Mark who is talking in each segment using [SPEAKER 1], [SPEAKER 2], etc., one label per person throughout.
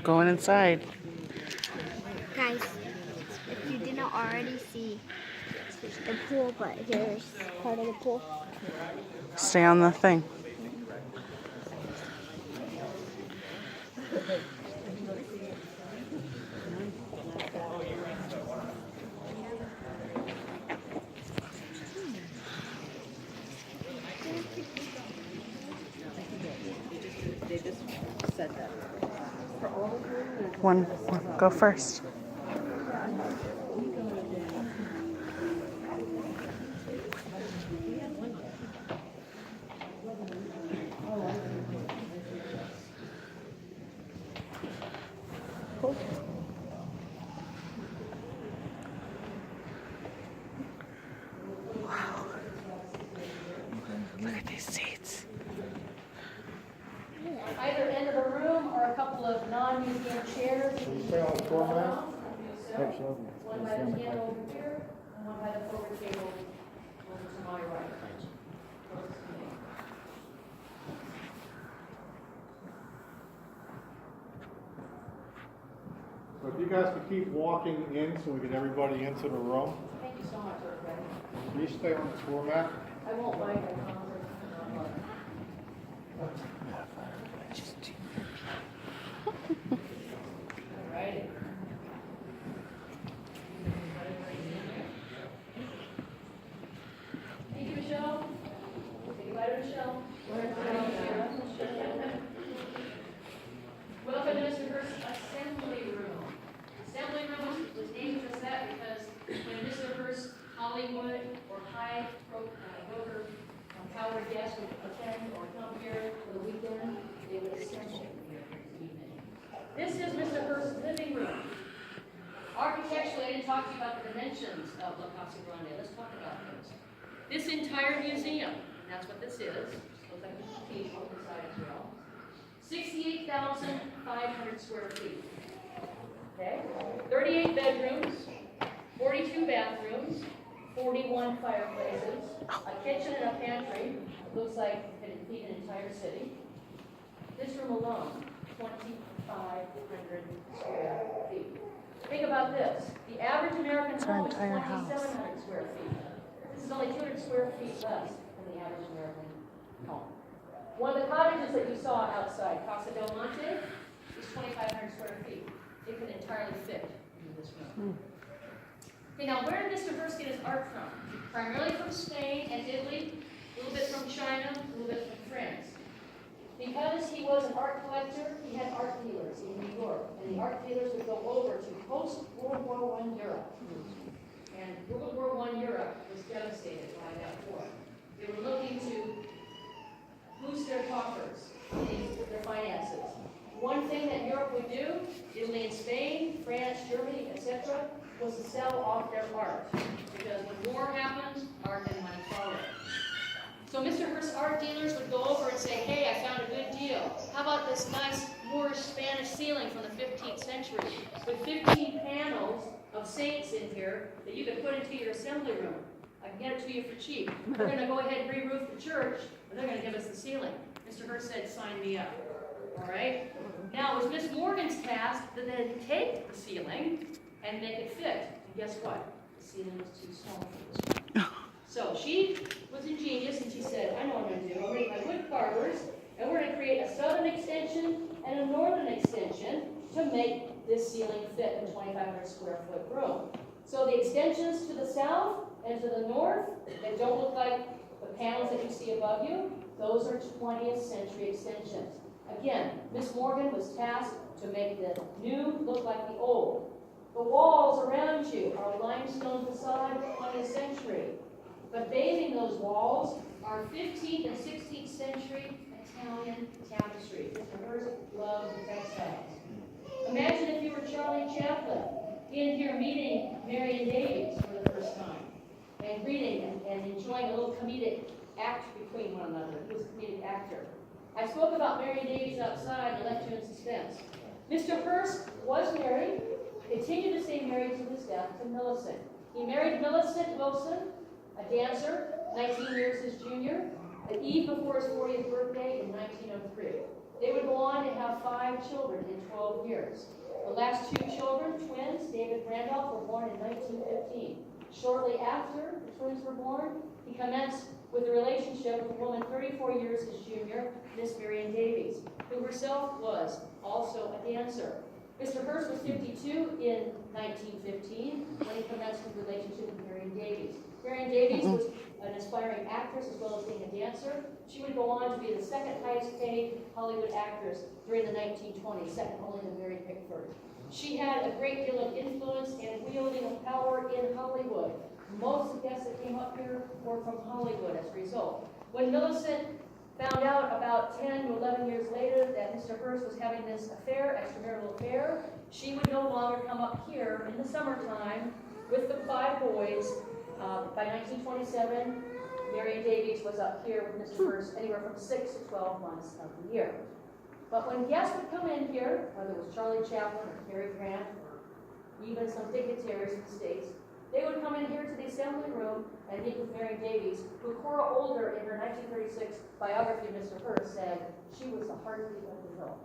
[SPEAKER 1] Going inside.
[SPEAKER 2] Guys, if you didn't already see the pool, but here's part of the pool.
[SPEAKER 1] Stay on the thing.
[SPEAKER 3] They just said that.
[SPEAKER 1] One, go first. Wow. Look at these seats.
[SPEAKER 4] Either end of the room are a couple of non-museum chairs. One by the piano over here, and one by the poker table over to my right.
[SPEAKER 5] So if you guys could keep walking in so we get everybody into the room.
[SPEAKER 4] Thank you so much, everybody.
[SPEAKER 5] Can you stay on the floor mat?
[SPEAKER 4] I won't like it. Alrighty. Thank you, Michelle. Take a lighter, Michelle. Welcome to Mr. Hearst's assembly room. Assembly room was named just that because when Mr. Hearst, Hollywood, or high broker Howard guests would attend or come here for the weekend, they would assemble here this evening. This is Mr. Hearst's living room. Architecturally, I didn't talk to you about the dimensions of La Casa Grande. Let's talk about those. This entire museum, and that's what this is, looks like a piece on the side as well, 68,500 square feet. Okay? 38 bedrooms, 42 bathrooms, 41 fireplaces, a kitchen and a pantry. Looks like it could feed an entire city. This room alone, 2,500 square feet. Think about this. The average American home is 2,700 square feet. This is only 200 square feet less than the average American home. One of the cottages that you saw outside, Casa del Monte, is 2,500 square feet. It could entirely fit in this room. Okay, now where did Mr. Hearst get his art from? Primarily from Spain and Italy, a little bit from China, a little bit from France. Because he was an art collector, he had art dealers in New York, and the art dealers would go over to post-World War I Europe. And World War I Europe was devastated by that war. They were looking to boost their coffers, their finances. One thing that Europe would do, Italy and Spain, France, Germany, etc., was to sell off their art. Because when war happens, art and money follow. So Mr. Hearst's art dealers would go over and say, hey, I found a good deal. How about this nice Moorish Spanish ceiling from the 15th century with 15 panels of saints in here that you could put into your assembly room. I can get it to you for cheap. We're going to go ahead and re-roof the church, and they're going to give us the ceiling. Mr. Hearst said, sign me up. All right? Now, it was Miss Morgan's task to then take the ceiling and make it fit. And guess what? The ceiling was too small for this room. So she was ingenious, and she said, I know what I'm going to do. I'm going to get my wood carvers, and we're going to create a southern extension and a northern extension to make this ceiling fit in a 2,500 square foot room. So the extensions to the south and to the north that don't look like the panels that you see above you, those are 20th century extensions. Again, Miss Morgan was tasked to make the new look like the old. The walls around you are limestone facade, 20th century. But bathing those walls are 15th and 16th century Italian tapestry. Mr. Hearst loved the textiles. Imagine if you were Charlie Chaplin in here meeting Marion Davies for the first time and reading and enjoying a little comedic act between one another. He was a comedic actor. I spoke about Marion Davies outside and left you in suspense. Mr. Hearst was married, continued to stay married to his death to Millicent. He married Millicent Wilson, a dancer, 19 years his junior, the eve before his 40th birthday in 1903. They would go on to have 5 children in 12 years. The last 2 children, twins, David and Randolph, were born in 1915. Shortly after the twins were born, he commenced with a relationship with a woman 34 years his junior, Miss Marion Davies, who herself was also a dancer. Mr. Hearst was 52 in 1915 when he commenced his relationship with Marion Davies. Marion Davies was an aspiring actress as well as being a dancer. She would go on to be the second highest paid Hollywood actress during the 1920s, second only to Mary Pickford. She had a great deal of influence and wielding of power in Hollywood. Most of the guests that came up here were from Hollywood as a result. When Millicent found out about 10 to 11 years later that Mr. Hearst was having this affair, extramarital affair, she would no longer come up here in the summertime with the 5 boys. By 1927, Marion Davies was up here with Mr. Hearst anywhere from 6 to 12 months of the year. But when guests would come in here, whether it was Charlie Chaplin or Cary Grant, or even some dignitaries from the States, they would come in here to the assembly room and meet with Marion Davies, who Cora Older in her 1936 biography of Mr. Hearst said she was the heartbeat of the hill.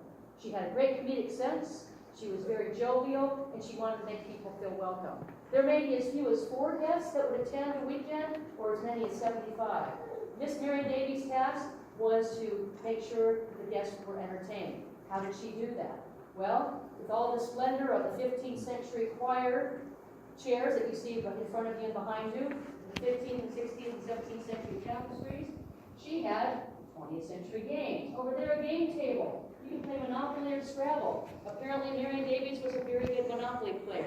[SPEAKER 4] She had a great comedic sense, she was very jovial, and she wanted to make people feel welcome. There may be as few as 4 guests that would attend a weekend, or as many as 75. Miss Marion Davies' task was to make sure the guests were entertained. How did she do that? Well, with all the splendor of the 15th century choir chairs that you see in front of you and behind you, the 15th and 16th and 17th century tapestries, she had 20th century games. Over there, a game table. You can play Monopoly or Scrabble. Apparently, Marion Davies was a very good Monopoly player.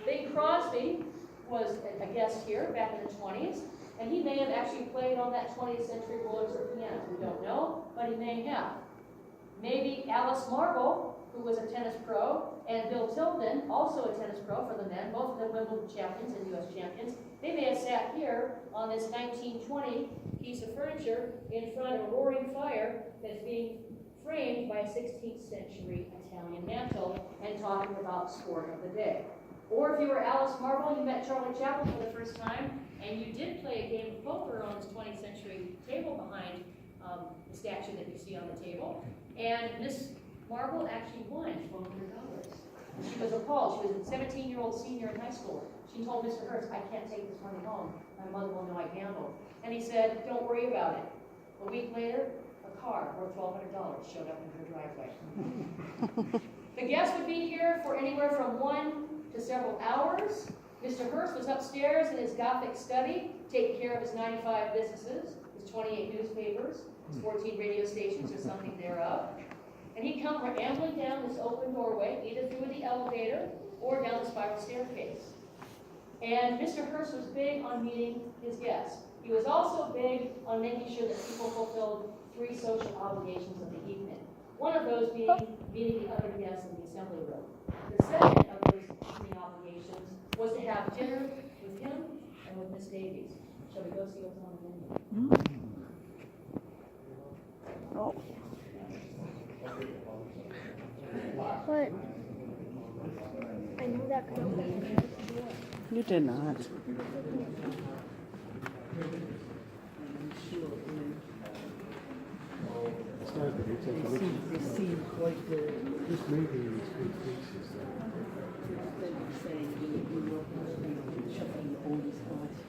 [SPEAKER 4] Bing Crosby was a guest here back in the 20s, and he may have actually played on that 20th century Wurlitzer piano. We don't know, but he may have. Maybe Alice Marble, who was a tennis pro, and Bill Tilden, also a tennis pro for the men, both of them Wimbledon champions and U.S. champions. They may have sat here on this 1920 piece of furniture in front of a roaring fire that's being framed by a 16th century Italian mantle and talking about sport of the day. Or if you were Alice Marble and you met Charlie Chaplin for the first time, and you did play a game of poker on this 20th century table behind the statue that you see on the table, and Miss Marble actually won $1,200. She was appalled. She was a 17-year-old senior in high school. She told Mr. Hearst, "I can't take this money home. My mother will know I gambled." And he said, "Don't worry about it." A week later, a car worth $1,200 showed up in her driveway. The guests would be here for anywhere from 1 to several hours. Mr. Hearst was upstairs in his Gothic study, taking care of his 95 businesses, his 28 newspapers, his 14 radio stations, or something thereof. And he'd come ambling down this open doorway, either through the elevator or down the spiral staircase. And Mr. Hearst was big on meeting his guests. He was also big on making sure that people fulfilled 3 social obligations of the evening. One of those being meeting the other guests in the assembly room. The second of those evening obligations was to have dinner with him and with Miss Davies. Shall we go see what's on the menu?
[SPEAKER 1] Oh.
[SPEAKER 2] But I know that could open.
[SPEAKER 1] You did not.
[SPEAKER 5] It's not that it's a
[SPEAKER 3] They seem like they're
[SPEAKER 5] just making these big faces.
[SPEAKER 3] saying you work on checking the oldest spots.